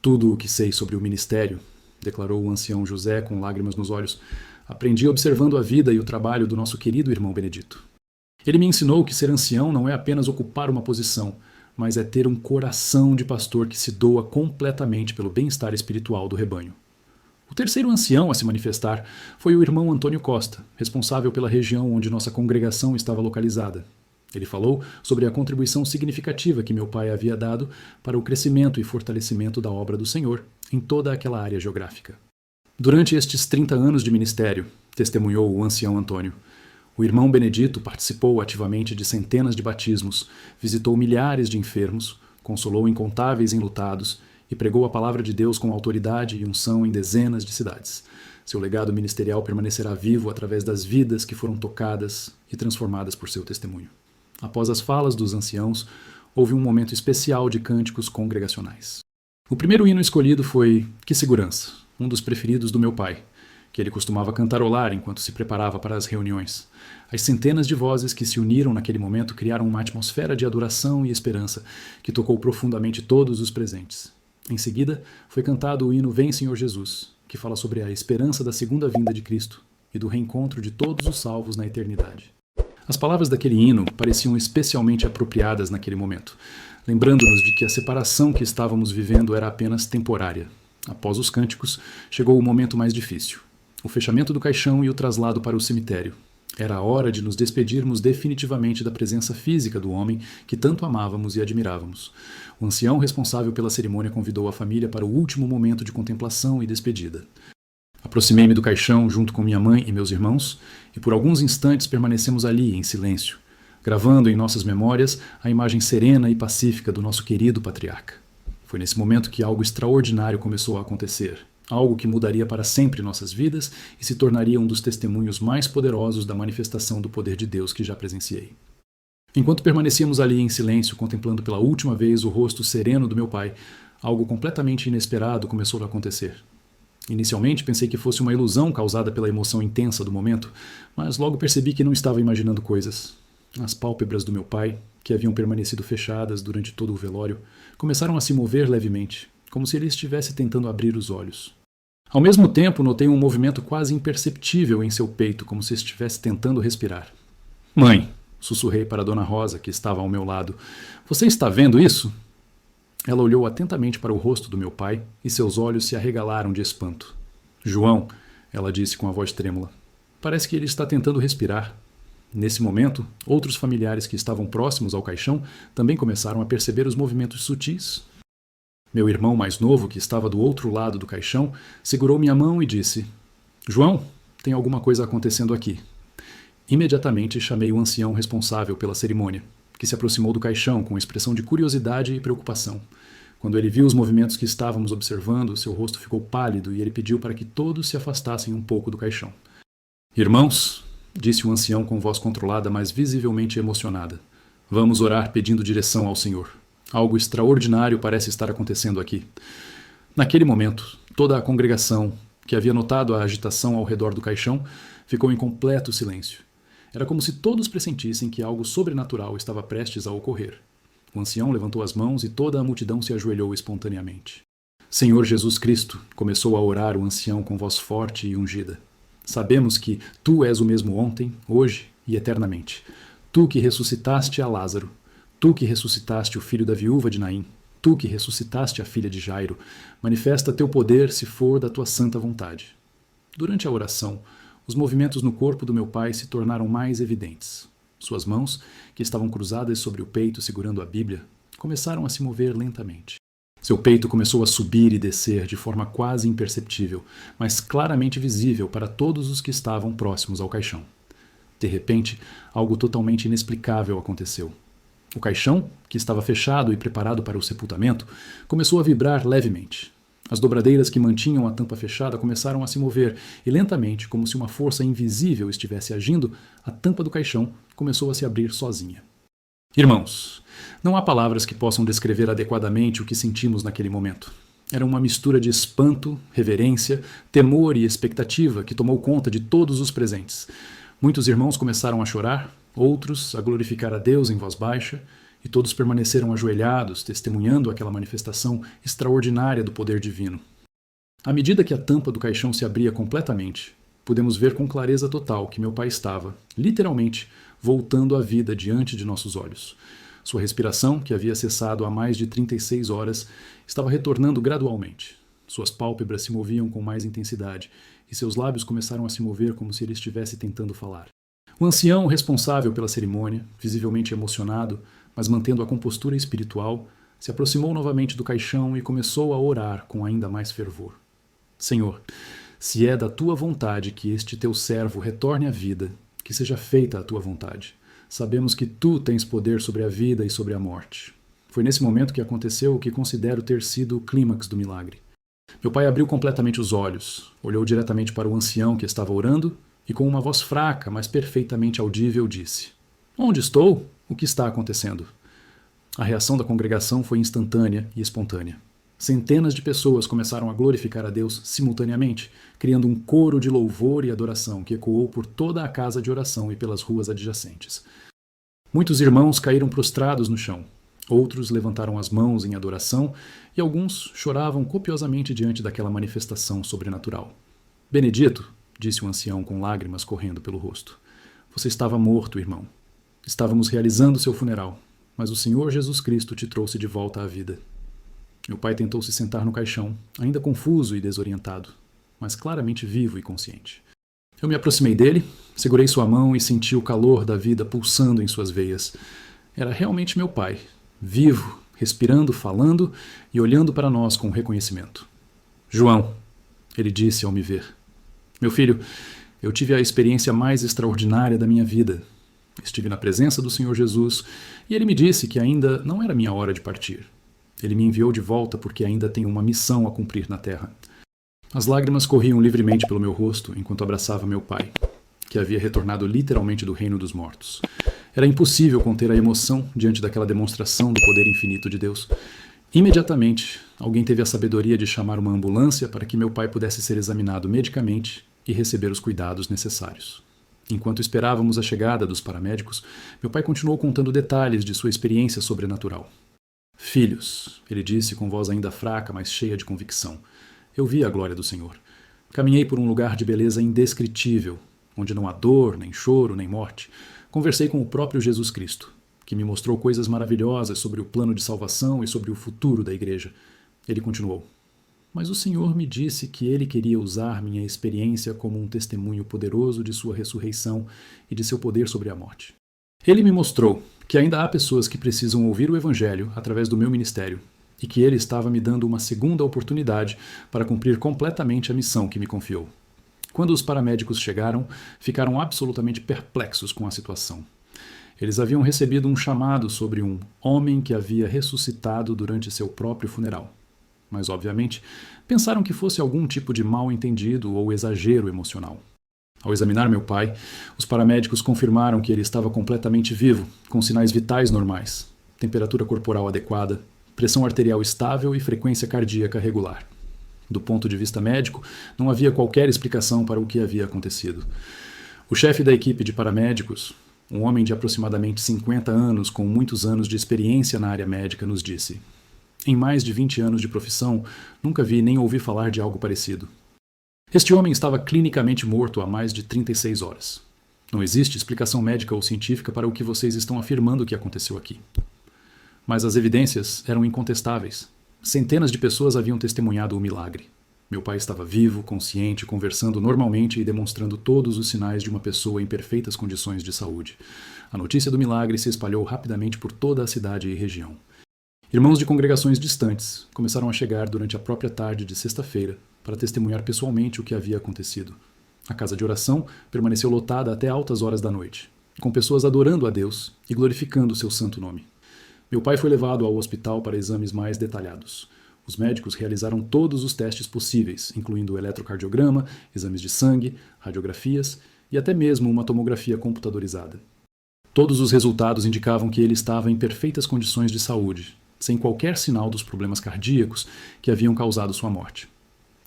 Tudo o que sei sobre o ministério, declarou o ancião José com lágrimas nos olhos, aprendi observando a vida e o trabalho do nosso querido irmão Benedito. Ele me ensinou que ser ancião não é apenas ocupar uma posição, mas é ter um coração de pastor que se doa completamente pelo bem-estar espiritual do rebanho. O terceiro ancião a se manifestar foi o irmão Antônio Costa, responsável pela região onde nossa congregação estava localizada. Ele falou sobre a contribuição significativa que meu pai havia dado para o crescimento e fortalecimento da obra do Senhor em toda aquela área geográfica. Durante estes 30 anos de ministério, testemunhou o ancião Antônio, o irmão Benedito participou ativamente de centenas de batismos, visitou milhares de enfermos, consolou incontáveis enlutados e pregou a palavra de Deus com autoridade e unção em dezenas de cidades. Seu legado ministerial permanecerá vivo através das vidas que foram tocadas e transformadas por seu testemunho. Após as falas dos anciãos, houve um momento especial de cânticos congregacionais. O primeiro hino escolhido foi Que Segurança, um dos preferidos do meu pai, que ele costumava cantarolar enquanto se preparava para as reuniões. As centenas de vozes que se uniram naquele momento criaram uma atmosfera de adoração e esperança que tocou profundamente todos os presentes. Em seguida, foi cantado o hino Vem Senhor Jesus, que fala sobre a esperança da segunda vinda de Cristo e do reencontro de todos os salvos na eternidade. As palavras daquele hino pareciam especialmente apropriadas naquele momento, lembrando-nos de que a separação que estávamos vivendo era apenas temporária. Após os cânticos, chegou o momento mais difícil, o fechamento do caixão e o traslado para o cemitério. Era a hora de nos despedirmos definitivamente da presença física do homem que tanto amávamos e admirávamos. O ancião responsável pela cerimônia convidou a família para o último momento de contemplação e despedida. Aproximei-me do caixão junto com minha mãe e meus irmãos, e por alguns instantes permanecemos ali, em silêncio, gravando em nossas memórias a imagem serena e pacífica do nosso querido patriarca. Foi nesse momento que algo extraordinário começou a acontecer, algo que mudaria para sempre nossas vidas e se tornaria um dos testemunhos mais poderosos da manifestação do poder de Deus que já presenciei. Enquanto permanecíamos ali em silêncio, contemplando pela última vez o rosto sereno do meu pai, algo completamente inesperado começou a acontecer. Inicialmente pensei que fosse uma ilusão causada pela emoção intensa do momento, mas logo percebi que não estava imaginando coisas. As pálpebras do meu pai, que haviam permanecido fechadas durante todo o velório, começaram a se mover levemente, como se ele estivesse tentando abrir os olhos. Ao mesmo tempo, notei um movimento quase imperceptível em seu peito, como se estivesse tentando respirar. "Mãe", sussurrei para Dona Rosa, que estava ao meu lado, "você está vendo isso?" Ela olhou atentamente para o rosto do meu pai e seus olhos se arregalaram de espanto. "João", ela disse com a voz trêmula, "parece que ele está tentando respirar." Nesse momento, outros familiares que estavam próximos ao caixão também começaram a perceber os movimentos sutis. Meu irmão mais novo, que estava do outro lado do caixão, segurou minha mão e disse: "João, tem alguma coisa acontecendo aqui." Imediatamente chamei o ancião responsável pela cerimônia, que se aproximou do caixão com expressão de curiosidade e preocupação. Quando ele viu os movimentos que estávamos observando, seu rosto ficou pálido e ele pediu para que todos se afastassem um pouco do caixão. Irmãos, disse o ancião com voz controlada, mas visivelmente emocionada, vamos orar pedindo direção ao Senhor. Algo extraordinário parece estar acontecendo aqui. Naquele momento, toda a congregação, que havia notado a agitação ao redor do caixão, ficou em completo silêncio. Era como se todos pressentissem que algo sobrenatural estava prestes a ocorrer. O ancião levantou as mãos e toda a multidão se ajoelhou espontaneamente. Senhor Jesus Cristo, começou a orar o ancião com voz forte e ungida. Sabemos que Tu és o mesmo ontem, hoje e eternamente. Tu que ressuscitaste a Lázaro. Tu que ressuscitaste o filho da viúva de Naim. Tu que ressuscitaste a filha de Jairo. Manifesta Teu poder se for da Tua santa vontade. Durante a oração, os movimentos no corpo do meu pai se tornaram mais evidentes. Suas mãos, que estavam cruzadas sobre o peito segurando a Bíblia, começaram a se mover lentamente. Seu peito começou a subir e descer de forma quase imperceptível, mas claramente visível para todos os que estavam próximos ao caixão. De repente, algo totalmente inexplicável aconteceu. O caixão, que estava fechado e preparado para o sepultamento, começou a vibrar levemente. As dobradeiras que mantinham a tampa fechada começaram a se mover e lentamente, como se uma força invisível estivesse agindo, a tampa do caixão começou a se abrir sozinha. Irmãos, não há palavras que possam descrever adequadamente o que sentimos naquele momento. Era uma mistura de espanto, reverência, temor e expectativa que tomou conta de todos os presentes. Muitos irmãos começaram a chorar, outros a glorificar a Deus em voz baixa, e todos permaneceram ajoelhados, testemunhando aquela manifestação extraordinária do poder divino. À medida que a tampa do caixão se abria completamente, pudemos ver com clareza total que meu pai estava, literalmente, voltando à vida diante de nossos olhos. Sua respiração, que havia cessado há mais de 36 horas, estava retornando gradualmente. Suas pálpebras se moviam com mais intensidade e seus lábios começaram a se mover como se ele estivesse tentando falar. O ancião responsável pela cerimônia, visivelmente emocionado, mas mantendo a compostura espiritual, se aproximou novamente do caixão e começou a orar com ainda mais fervor. Senhor, se é da Tua vontade que este Teu servo retorne à vida, que seja feita a Tua vontade. Sabemos que Tu tens poder sobre a vida e sobre a morte. Foi nesse momento que aconteceu o que considero ter sido o clímax do milagre. Meu pai abriu completamente os olhos, olhou diretamente para o ancião que estava orando e com uma voz fraca, mas perfeitamente audível, disse: Onde estou? O que está acontecendo? A reação da congregação foi instantânea e espontânea. Centenas de pessoas começaram a glorificar a Deus simultaneamente, criando um coro de louvor e adoração que ecoou por toda a casa de oração e pelas ruas adjacentes. Muitos irmãos caíram prostrados no chão, outros levantaram as mãos em adoração e alguns choravam copiosamente diante daquela manifestação sobrenatural. Benedito, disse o ancião com lágrimas correndo pelo rosto, você estava morto, irmão. Estávamos realizando seu funeral, mas o Senhor Jesus Cristo te trouxe de volta à vida. Meu pai tentou se sentar no caixão, ainda confuso e desorientado, mas claramente vivo e consciente. Eu me aproximei dele, segurei sua mão e senti o calor da vida pulsando em suas veias. Era realmente meu pai, vivo, respirando, falando e olhando para nós com reconhecimento. João, ele disse ao me ver. Meu filho, eu tive a experiência mais extraordinária da minha vida. Estive na presença do Senhor Jesus e ele me disse que ainda não era minha hora de partir. Ele me enviou de volta porque ainda tenho uma missão a cumprir na terra. As lágrimas corriam livremente pelo meu rosto enquanto abraçava meu pai, que havia retornado literalmente do reino dos mortos. Era impossível conter a emoção diante daquela demonstração do poder infinito de Deus. Imediatamente, alguém teve a sabedoria de chamar uma ambulância para que meu pai pudesse ser examinado medicamente e receber os cuidados necessários. Enquanto esperávamos a chegada dos paramédicos, meu pai continuou contando detalhes de sua experiência sobrenatural. Filhos, ele disse com voz ainda fraca, mas cheia de convicção, eu vi a glória do Senhor. Caminhei por um lugar de beleza indescritível, onde não há dor, nem choro, nem morte. Conversei com o próprio Jesus Cristo, que me mostrou coisas maravilhosas sobre o plano de salvação e sobre o futuro da igreja. Ele continuou. Mas o Senhor me disse que Ele queria usar minha experiência como um testemunho poderoso de sua ressurreição e de seu poder sobre a morte. Ele me mostrou que ainda há pessoas que precisam ouvir o Evangelho através do meu ministério e que Ele estava me dando uma segunda oportunidade para cumprir completamente a missão que me confiou. Quando os paramédicos chegaram, ficaram absolutamente perplexos com a situação. Eles haviam recebido um chamado sobre um homem que havia ressuscitado durante seu próprio funeral. Mas, obviamente, pensaram que fosse algum tipo de mal-entendido ou exagero emocional. Ao examinar meu pai, os paramédicos confirmaram que ele estava completamente vivo, com sinais vitais normais, temperatura corporal adequada, pressão arterial estável e frequência cardíaca regular. Do ponto de vista médico, não havia qualquer explicação para o que havia acontecido. O chefe da equipe de paramédicos, um homem de aproximadamente 50 anos com muitos anos de experiência na área médica, nos disse: "Em mais de 20 anos de profissão, nunca vi nem ouvi falar de algo parecido. Este homem estava clinicamente morto há mais de 36 horas. Não existe explicação médica ou científica para o que vocês estão afirmando que aconteceu aqui." Mas as evidências eram incontestáveis. Centenas de pessoas haviam testemunhado o milagre. Meu pai estava vivo, consciente, conversando normalmente e demonstrando todos os sinais de uma pessoa em perfeitas condições de saúde. A notícia do milagre se espalhou rapidamente por toda a cidade e região. Irmãos de congregações distantes começaram a chegar durante a própria tarde de sexta-feira para testemunhar pessoalmente o que havia acontecido. A casa de oração permaneceu lotada até altas horas da noite, com pessoas adorando a Deus e glorificando seu santo nome. Meu pai foi levado ao hospital para exames mais detalhados. Os médicos realizaram todos os testes possíveis, incluindo eletrocardiograma, exames de sangue, radiografias e até mesmo uma tomografia computadorizada. Todos os resultados indicavam que ele estava em perfeitas condições de saúde, sem qualquer sinal dos problemas cardíacos que haviam causado sua morte.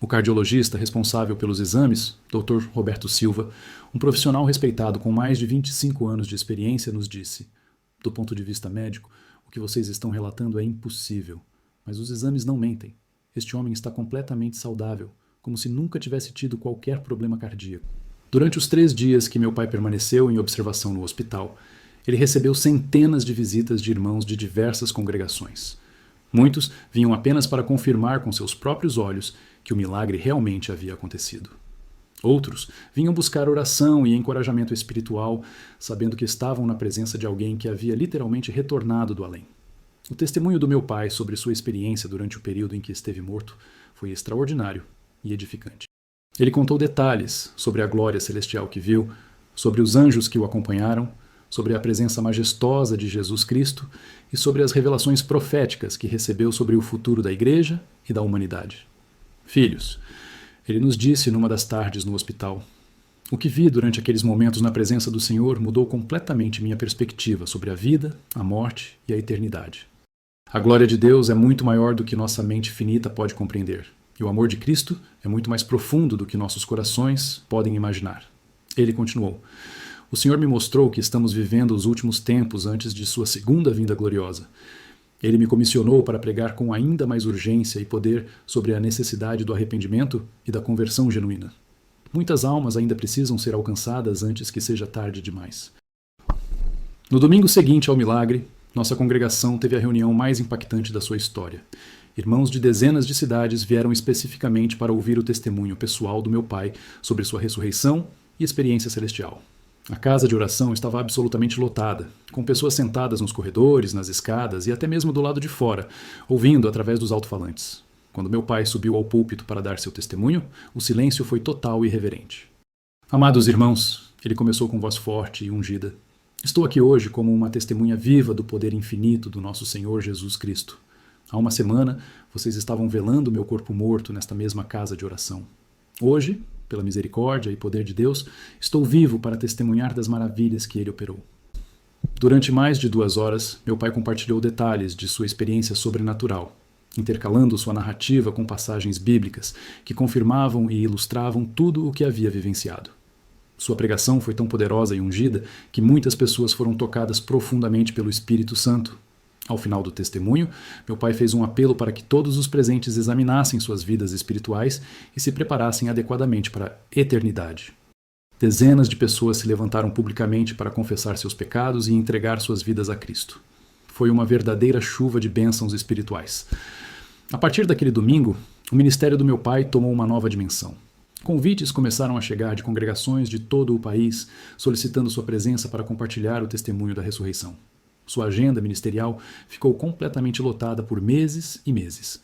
O cardiologista responsável pelos exames, Dr. Roberto Silva, um profissional respeitado com mais de 25 anos de experiência, nos disse: "Do ponto de vista médico, o que vocês estão relatando é impossível. Mas os exames não mentem. Este homem está completamente saudável, como se nunca tivesse tido qualquer problema cardíaco." Durante os 3 dias que meu pai permaneceu em observação no hospital, ele recebeu centenas de visitas de irmãos de diversas congregações. Muitos vinham apenas para confirmar com seus próprios olhos que o milagre realmente havia acontecido. Outros vinham buscar oração e encorajamento espiritual, sabendo que estavam na presença de alguém que havia literalmente retornado do além. O testemunho do meu pai sobre sua experiência durante o período em que esteve morto foi extraordinário e edificante. Ele contou detalhes sobre a glória celestial que viu, sobre os anjos que o acompanharam, sobre a presença majestosa de Jesus Cristo e sobre as revelações proféticas que recebeu sobre o futuro da Igreja e da humanidade. "Filhos", ele nos disse numa das tardes no hospital, "o que vi durante aqueles momentos na presença do Senhor mudou completamente minha perspectiva sobre a vida, a morte e a eternidade. A glória de Deus é muito maior do que nossa mente finita pode compreender, e o amor de Cristo é muito mais profundo do que nossos corações podem imaginar." Ele continuou: "O Senhor me mostrou que estamos vivendo os últimos tempos antes de sua segunda vinda gloriosa. Ele me comissionou para pregar com ainda mais urgência e poder sobre a necessidade do arrependimento e da conversão genuína. Muitas almas ainda precisam ser alcançadas antes que seja tarde demais." No domingo seguinte ao milagre, nossa congregação teve a reunião mais impactante da sua história. Irmãos de dezenas de cidades vieram especificamente para ouvir o testemunho pessoal do meu pai sobre sua ressurreição e experiência celestial. A casa de oração estava absolutamente lotada, com pessoas sentadas nos corredores, nas escadas e até mesmo do lado de fora, ouvindo através dos alto-falantes. Quando meu pai subiu ao púlpito para dar seu testemunho, o silêncio foi total e reverente. "Amados irmãos", ele começou com voz forte e ungida, "estou aqui hoje como uma testemunha viva do poder infinito do nosso Senhor Jesus Cristo. Há uma semana, vocês estavam velando meu corpo morto nesta mesma casa de oração. Hoje, pela misericórdia e poder de Deus, estou vivo para testemunhar das maravilhas que Ele operou." Durante mais de 2 horas, meu pai compartilhou detalhes de sua experiência sobrenatural, intercalando sua narrativa com passagens bíblicas que confirmavam e ilustravam tudo o que havia vivenciado. Sua pregação foi tão poderosa e ungida que muitas pessoas foram tocadas profundamente pelo Espírito Santo. Ao final do testemunho, meu pai fez um apelo para que todos os presentes examinassem suas vidas espirituais e se preparassem adequadamente para a eternidade. Dezenas de pessoas se levantaram publicamente para confessar seus pecados e entregar suas vidas a Cristo. Foi uma verdadeira chuva de bênçãos espirituais. A partir daquele domingo, o ministério do meu pai tomou uma nova dimensão. Convites começaram a chegar de congregações de todo o país, solicitando sua presença para compartilhar o testemunho da ressurreição. Sua agenda ministerial ficou completamente lotada por meses e meses.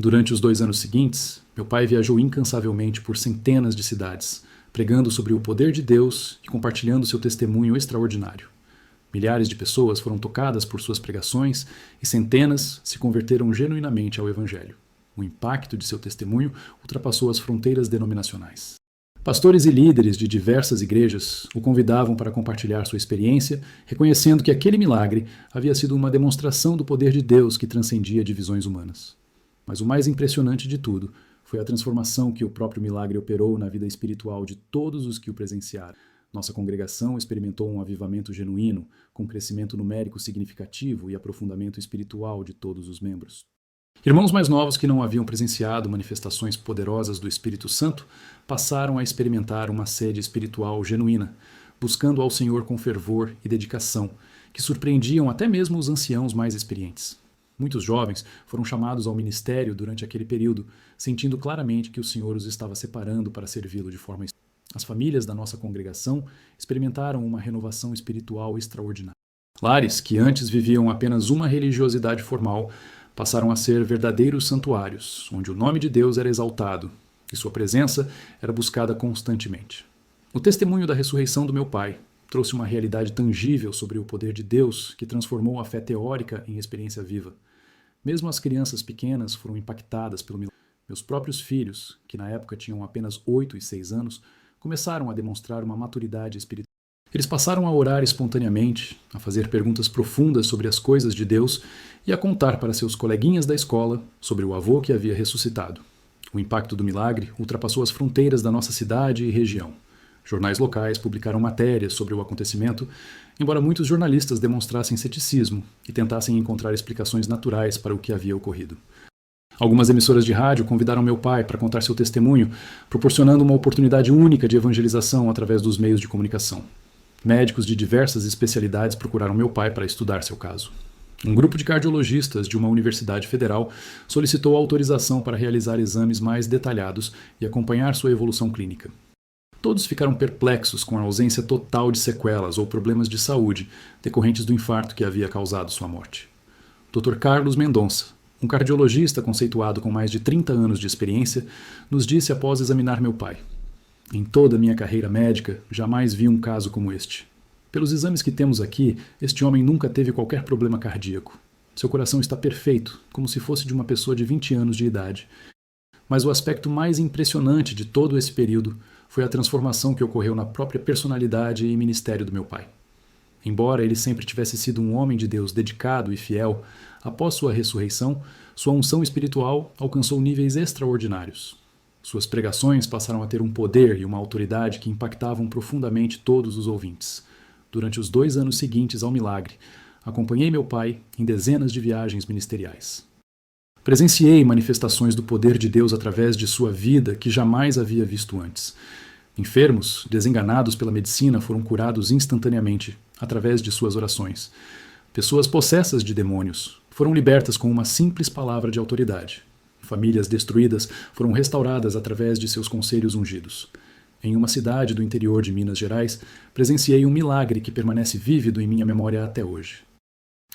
Durante os 2 anos seguintes, meu pai viajou incansavelmente por centenas de cidades, pregando sobre o poder de Deus e compartilhando seu testemunho extraordinário. Milhares de pessoas foram tocadas por suas pregações e centenas se converteram genuinamente ao Evangelho. O impacto de seu testemunho ultrapassou as fronteiras denominacionais. Pastores e líderes de diversas igrejas o convidavam para compartilhar sua experiência, reconhecendo que aquele milagre havia sido uma demonstração do poder de Deus que transcendia divisões humanas. Mas o mais impressionante de tudo foi a transformação que o próprio milagre operou na vida espiritual de todos os que o presenciaram. Nossa congregação experimentou um avivamento genuíno, com crescimento numérico significativo e aprofundamento espiritual de todos os membros. Irmãos mais novos que não haviam presenciado manifestações poderosas do Espírito Santo passaram a experimentar uma sede espiritual genuína, buscando ao Senhor com fervor e dedicação, que surpreendiam até mesmo os anciãos mais experientes. Muitos jovens foram chamados ao ministério durante aquele período, sentindo claramente que o Senhor os estava separando para servi-lo de forma especial. As famílias da nossa congregação experimentaram uma renovação espiritual extraordinária. Lares, que antes viviam apenas uma religiosidade formal, passaram a ser verdadeiros santuários, onde o nome de Deus era exaltado e sua presença era buscada constantemente. O testemunho da ressurreição do meu pai trouxe uma realidade tangível sobre o poder de Deus que transformou a fé teórica em experiência viva. Mesmo as crianças pequenas foram impactadas pelo milagre. Meus próprios filhos, que na época tinham apenas 8 e 6 anos, começaram a demonstrar uma maturidade espiritual. Eles passaram a orar espontaneamente, a fazer perguntas profundas sobre as coisas de Deus e a contar para seus coleguinhas da escola sobre o avô que havia ressuscitado. O impacto do milagre ultrapassou as fronteiras da nossa cidade e região. Jornais locais publicaram matérias sobre o acontecimento, embora muitos jornalistas demonstrassem ceticismo e tentassem encontrar explicações naturais para o que havia ocorrido. Algumas emissoras de rádio convidaram meu pai para contar seu testemunho, proporcionando uma oportunidade única de evangelização através dos meios de comunicação. Médicos de diversas especialidades procuraram meu pai para estudar seu caso. Um grupo de cardiologistas de uma universidade federal solicitou autorização para realizar exames mais detalhados e acompanhar sua evolução clínica. Todos ficaram perplexos com a ausência total de sequelas ou problemas de saúde decorrentes do infarto que havia causado sua morte. Dr. Carlos Mendonça, um cardiologista conceituado com mais de 30 anos de experiência, nos disse após examinar meu pai: "Em toda a minha carreira médica, jamais vi um caso como este. Pelos exames que temos aqui, este homem nunca teve qualquer problema cardíaco. Seu coração está perfeito, como se fosse de uma pessoa de 20 anos de idade. Mas o aspecto mais impressionante de todo esse período foi a transformação que ocorreu na própria personalidade e ministério do meu pai. Embora ele sempre tivesse sido um homem de Deus dedicado e fiel, após sua ressurreição, sua unção espiritual alcançou níveis extraordinários. Suas pregações passaram a ter um poder e uma autoridade que impactavam profundamente todos os ouvintes. Durante os 2 anos seguintes ao milagre, acompanhei meu pai em dezenas de viagens ministeriais. Presenciei manifestações do poder de Deus através de sua vida que jamais havia visto antes. Enfermos, desenganados pela medicina, foram curados instantaneamente, através de suas orações. Pessoas possessas de demônios foram libertas com uma simples palavra de autoridade. Famílias destruídas foram restauradas através de seus conselhos ungidos. Em uma cidade do interior de Minas Gerais, presenciei um milagre que permanece vívido em minha memória até hoje.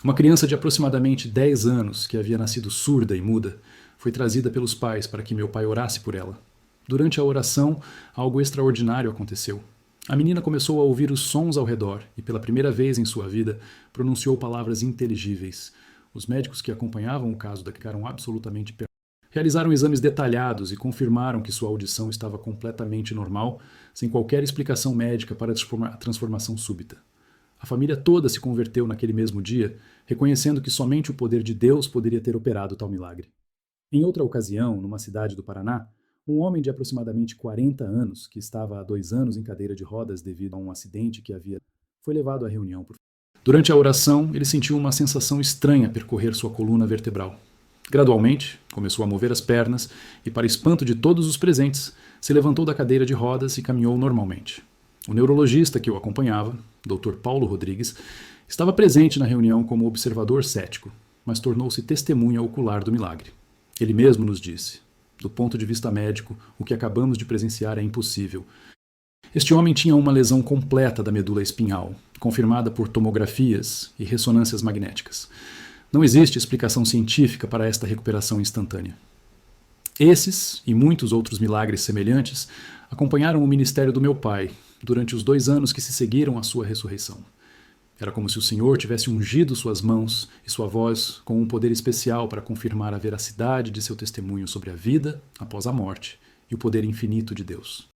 Uma criança de aproximadamente 10 anos, que havia nascido surda e muda, foi trazida pelos pais para que meu pai orasse por ela. Durante a oração, algo extraordinário aconteceu. A menina começou a ouvir os sons ao redor e, pela primeira vez em sua vida, pronunciou palavras inteligíveis. Os médicos que acompanhavam o caso ficaram absolutamente perplexos. Realizaram exames detalhados e confirmaram que sua audição estava completamente normal, sem qualquer explicação médica para a transformação súbita. A família toda se converteu naquele mesmo dia, reconhecendo que somente o poder de Deus poderia ter operado tal milagre. Em outra ocasião, numa cidade do Paraná, um homem de aproximadamente 40 anos, que estava há 2 anos em cadeira de rodas devido a um acidente que havia, foi levado à reunião. Durante a oração, ele sentiu uma sensação estranha percorrer sua coluna vertebral. Gradualmente, começou a mover as pernas e, para espanto de todos os presentes, se levantou da cadeira de rodas e caminhou normalmente. O neurologista que o acompanhava, Dr. Paulo Rodrigues, estava presente na reunião como observador cético, mas tornou-se testemunha ocular do milagre. Ele mesmo nos disse: "Do ponto de vista médico, o que acabamos de presenciar é impossível. Este homem tinha uma lesão completa da medula espinhal, confirmada por tomografias e ressonâncias magnéticas. Não existe explicação científica para esta recuperação instantânea." Esses e muitos outros milagres semelhantes acompanharam o ministério do meu pai durante os 2 anos que se seguiram à sua ressurreição. Era como se o Senhor tivesse ungido suas mãos e sua voz com um poder especial para confirmar a veracidade de seu testemunho sobre a vida após a morte e o poder infinito de Deus.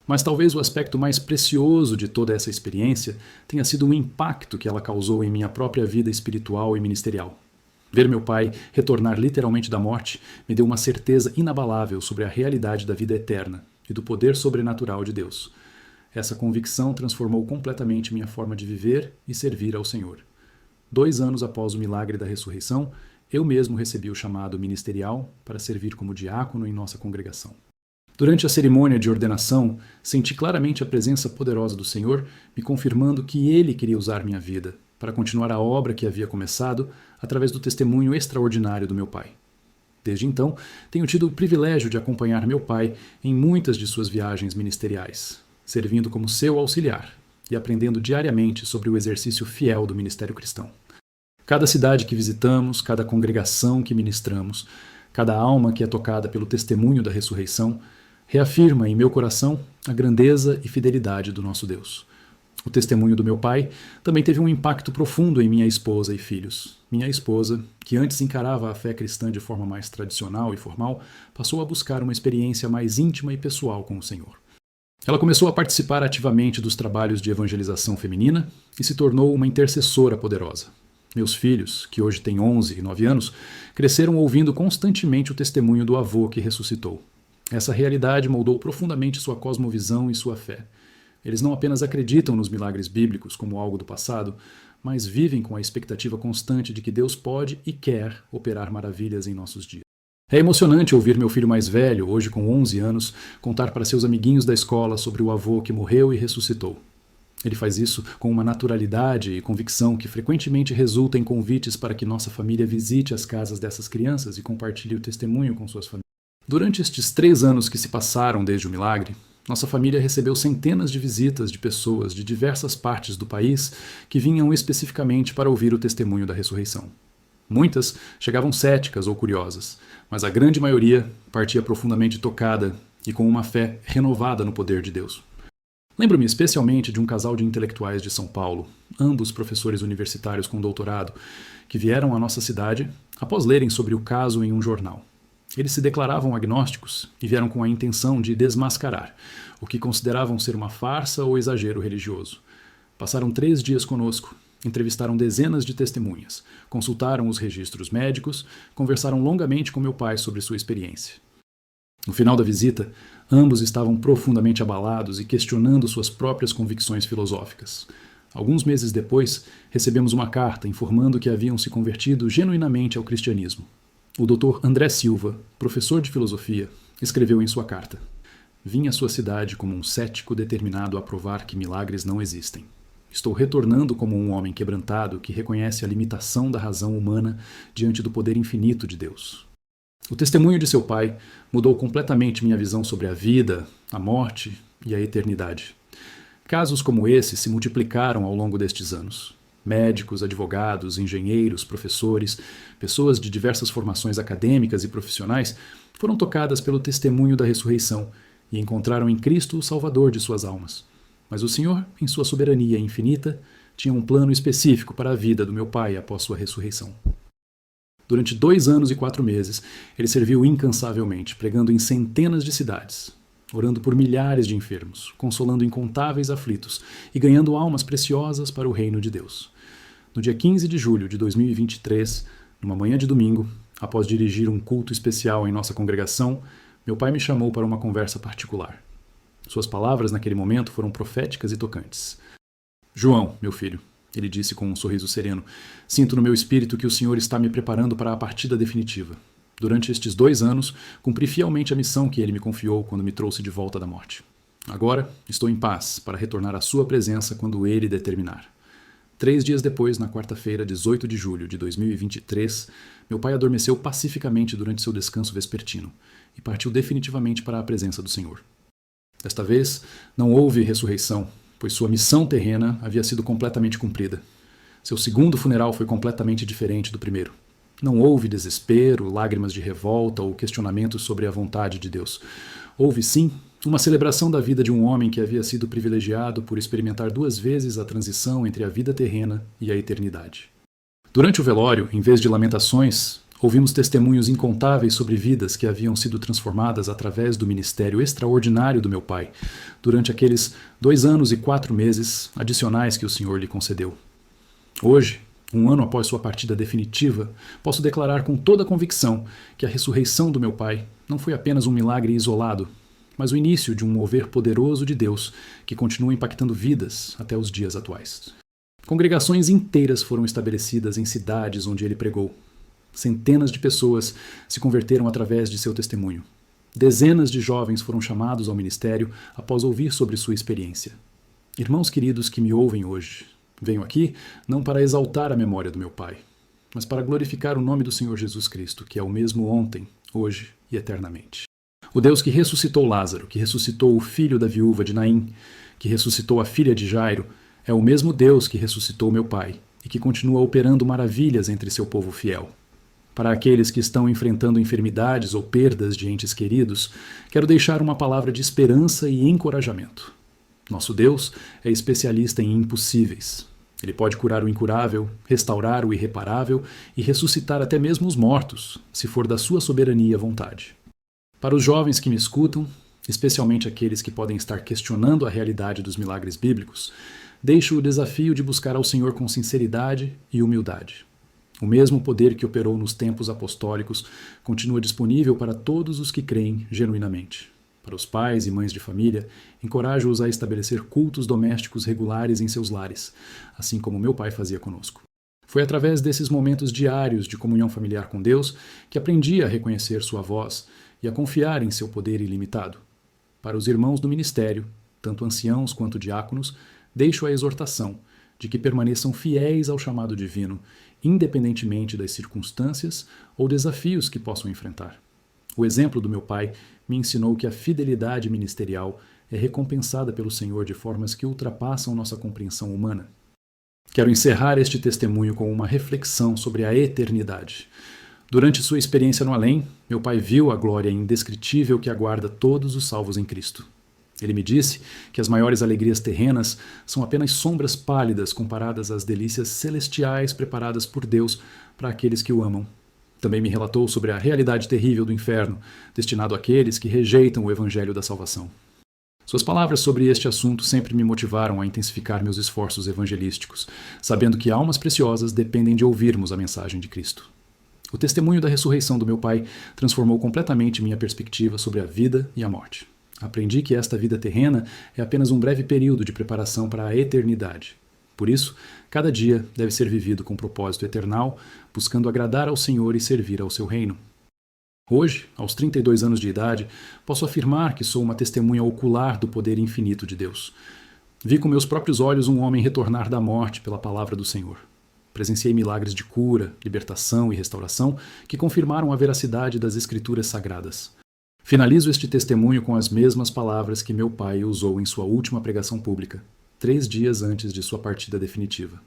Mas talvez o aspecto mais precioso de toda essa experiência tenha sido o impacto que ela causou em minha própria vida espiritual e ministerial. Ver meu pai retornar literalmente da morte me deu uma certeza inabalável sobre a realidade da vida eterna e do poder sobrenatural de Deus. Essa convicção transformou completamente minha forma de viver e servir ao Senhor. 2 anos após o milagre da ressurreição, eu mesmo recebi o chamado ministerial para servir como diácono em nossa congregação. Durante a cerimônia de ordenação, senti claramente a presença poderosa do Senhor, me confirmando que Ele queria usar minha vida para continuar a obra que havia começado através do testemunho extraordinário do meu pai. Desde então, tenho tido o privilégio de acompanhar meu pai em muitas de suas viagens ministeriais, servindo como seu auxiliar e aprendendo diariamente sobre o exercício fiel do ministério cristão. Cada cidade que visitamos, cada congregação que ministramos, cada alma que é tocada pelo testemunho da ressurreição, reafirma em meu coração a grandeza e fidelidade do nosso Deus. O testemunho do meu pai também teve um impacto profundo em minha esposa e filhos. Minha esposa, que antes encarava a fé cristã de forma mais tradicional e formal, passou a buscar uma experiência mais íntima e pessoal com o Senhor. Ela começou a participar ativamente dos trabalhos de evangelização feminina e se tornou uma intercessora poderosa. Meus filhos, que hoje têm 11 e 9 anos, cresceram ouvindo constantemente o testemunho do avô que ressuscitou. Essa realidade moldou profundamente sua cosmovisão e sua fé. Eles não apenas acreditam nos milagres bíblicos como algo do passado, mas vivem com a expectativa constante de que Deus pode e quer operar maravilhas em nossos dias. É emocionante ouvir meu filho mais velho, hoje com 11 anos, contar para seus amiguinhos da escola sobre o avô que morreu e ressuscitou. Ele faz isso com uma naturalidade e convicção que frequentemente resulta em convites para que nossa família visite as casas dessas crianças e compartilhe o testemunho com suas famílias. Durante estes 3 anos que se passaram desde o milagre, nossa família recebeu centenas de visitas de pessoas de diversas partes do país que vinham especificamente para ouvir o testemunho da ressurreição. Muitas chegavam céticas ou curiosas, mas a grande maioria partia profundamente tocada e com uma fé renovada no poder de Deus. Lembro-me especialmente de um casal de intelectuais de São Paulo, ambos professores universitários com doutorado, que vieram à nossa cidade após lerem sobre o caso em um jornal. Eles se declaravam agnósticos e vieram com a intenção de desmascarar o que consideravam ser uma farsa ou exagero religioso. Passaram 3 dias conosco, entrevistaram dezenas de testemunhas, consultaram os registros médicos, conversaram longamente com meu pai sobre sua experiência. No final da visita, ambos estavam profundamente abalados e questionando suas próprias convicções filosóficas. Alguns meses depois, recebemos uma carta informando que haviam se convertido genuinamente ao cristianismo. O Dr. André Silva, professor de filosofia, escreveu em sua carta: "Vim à sua cidade como um cético determinado a provar que milagres não existem. Estou retornando como um homem quebrantado que reconhece a limitação da razão humana diante do poder infinito de Deus." O testemunho de seu pai mudou completamente minha visão sobre a vida, a morte e a eternidade. Casos como esse se multiplicaram ao longo destes anos. Médicos, advogados, engenheiros, professores, pessoas de diversas formações acadêmicas e profissionais foram tocadas pelo testemunho da ressurreição e encontraram em Cristo o Salvador de suas almas. Mas o Senhor, em sua soberania infinita, tinha um plano específico para a vida do meu pai após sua ressurreição. Durante 2 anos e 4 meses, ele serviu incansavelmente, pregando em centenas de cidades, orando por milhares de enfermos, consolando incontáveis aflitos e ganhando almas preciosas para o reino de Deus. No dia 15 de julho de 2023, numa manhã de domingo, após dirigir um culto especial em nossa congregação, meu pai me chamou para uma conversa particular. Suas palavras naquele momento foram proféticas e tocantes. "João, meu filho", ele disse com um sorriso sereno, "sinto no meu espírito que o Senhor está me preparando para a partida definitiva. Durante estes 2 anos, cumpri fielmente a missão que ele me confiou quando me trouxe de volta da morte. Agora, estou em paz para retornar à sua presença quando ele determinar." 3 dias depois, na quarta-feira, 18 de julho de 2023, meu pai adormeceu pacificamente durante seu descanso vespertino e partiu definitivamente para a presença do Senhor. Desta vez, não houve ressurreição, pois sua missão terrena havia sido completamente cumprida. Seu segundo funeral foi completamente diferente do primeiro. Não houve desespero, lágrimas de revolta ou questionamentos sobre a vontade de Deus. Houve, sim, uma celebração da vida de um homem que havia sido privilegiado por experimentar 2 vezes a transição entre a vida terrena e a eternidade. Durante o velório, em vez de lamentações, ouvimos testemunhos incontáveis sobre vidas que haviam sido transformadas através do ministério extraordinário do meu pai, durante aqueles 2 anos e 4 meses adicionais que o Senhor lhe concedeu. Hoje, 1 ano após sua partida definitiva, posso declarar com toda a convicção que a ressurreição do meu pai não foi apenas um milagre isolado, mas o início de um mover poderoso de Deus que continua impactando vidas até os dias atuais. Congregações inteiras foram estabelecidas em cidades onde ele pregou. Centenas de pessoas se converteram através de seu testemunho. Dezenas de jovens foram chamados ao ministério após ouvir sobre sua experiência. Irmãos queridos que me ouvem hoje, venho aqui não para exaltar a memória do meu pai, mas para glorificar o nome do Senhor Jesus Cristo, que é o mesmo ontem, hoje e eternamente. O Deus que ressuscitou Lázaro, que ressuscitou o filho da viúva de Naim, que ressuscitou a filha de Jairo, é o mesmo Deus que ressuscitou meu pai e que continua operando maravilhas entre seu povo fiel. Para aqueles que estão enfrentando enfermidades ou perdas de entes queridos, quero deixar uma palavra de esperança e encorajamento. Nosso Deus é especialista em impossíveis. Ele pode curar o incurável, restaurar o irreparável e ressuscitar até mesmo os mortos, se for da sua soberania vontade. Para os jovens que me escutam, especialmente aqueles que podem estar questionando a realidade dos milagres bíblicos, deixo o desafio de buscar ao Senhor com sinceridade e humildade. O mesmo poder que operou nos tempos apostólicos continua disponível para todos os que creem genuinamente. Para os pais e mães de família, encorajo-os a estabelecer cultos domésticos regulares em seus lares, assim como meu pai fazia conosco. Foi através desses momentos diários de comunhão familiar com Deus que aprendi a reconhecer sua voz e a confiar em seu poder ilimitado. Para os irmãos do ministério, tanto anciãos quanto diáconos, deixo a exortação de que permaneçam fiéis ao chamado divino, independentemente das circunstâncias ou desafios que possam enfrentar. O exemplo do meu pai me ensinou que a fidelidade ministerial é recompensada pelo Senhor de formas que ultrapassam nossa compreensão humana. Quero encerrar este testemunho com uma reflexão sobre a eternidade. Durante sua experiência no além, meu pai viu a glória indescritível que aguarda todos os salvos em Cristo. Ele me disse que as maiores alegrias terrenas são apenas sombras pálidas comparadas às delícias celestiais preparadas por Deus para aqueles que o amam. Também me relatou sobre a realidade terrível do inferno, destinado àqueles que rejeitam o evangelho da salvação. Suas palavras sobre este assunto sempre me motivaram a intensificar meus esforços evangelísticos, sabendo que almas preciosas dependem de ouvirmos a mensagem de Cristo. O testemunho da ressurreição do meu pai transformou completamente minha perspectiva sobre a vida e a morte. Aprendi que esta vida terrena é apenas um breve período de preparação para a eternidade. Por isso, cada dia deve ser vivido com propósito eternal, buscando agradar ao Senhor e servir ao seu reino. Hoje, aos 32 anos de idade, posso afirmar que sou uma testemunha ocular do poder infinito de Deus. Vi com meus próprios olhos um homem retornar da morte pela palavra do Senhor. Presenciei milagres de cura, libertação e restauração que confirmaram a veracidade das Escrituras Sagradas. Finalizo este testemunho com as mesmas palavras que meu pai usou em sua última pregação pública, 3 dias antes de sua partida definitiva.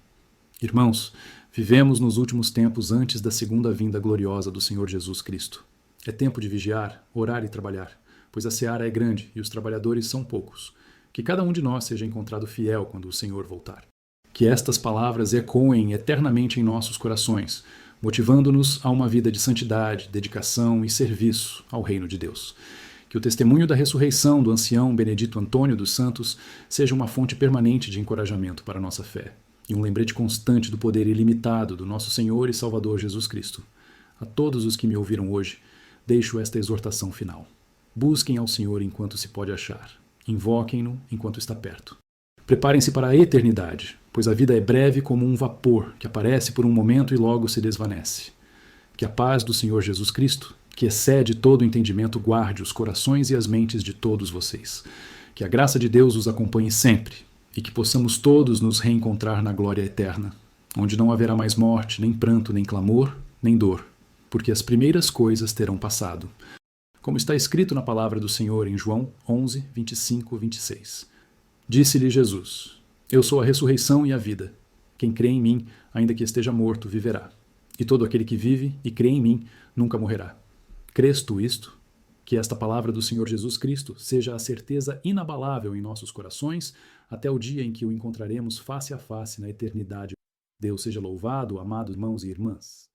Irmãos, vivemos nos últimos tempos antes da segunda vinda gloriosa do Senhor Jesus Cristo. É tempo de vigiar, orar e trabalhar, pois a seara é grande e os trabalhadores são poucos. Que cada um de nós seja encontrado fiel quando o Senhor voltar. Que estas palavras ecoem eternamente em nossos corações, motivando-nos a uma vida de santidade, dedicação e serviço ao reino de Deus. Que o testemunho da ressurreição do ancião Benedito Antônio dos Santos seja uma fonte permanente de encorajamento para a nossa fé e um lembrete constante do poder ilimitado do nosso Senhor e Salvador Jesus Cristo. A todos os que me ouviram hoje, deixo esta exortação final. Busquem ao Senhor enquanto se pode achar. Invoquem-no enquanto está perto. Preparem-se para a eternidade, pois a vida é breve como um vapor que aparece por um momento e logo se desvanece. Que a paz do Senhor Jesus Cristo, que excede todo o entendimento, guarde os corações e as mentes de todos vocês. Que a graça de Deus os acompanhe sempre e que possamos todos nos reencontrar na glória eterna, onde não haverá mais morte, nem pranto, nem clamor, nem dor, porque as primeiras coisas terão passado. Como está escrito na palavra do Senhor em João 11, 25, 26. Disse-lhe Jesus: Eu sou a ressurreição e a vida. Quem crê em mim, ainda que esteja morto, viverá. e todo aquele que vive e crê em mim nunca morrerá. Crês tu isto? Que esta palavra do Senhor Jesus Cristo seja a certeza inabalável em nossos corações até o dia em que o encontraremos face a face na eternidade. Deus seja louvado, amados irmãos e irmãs.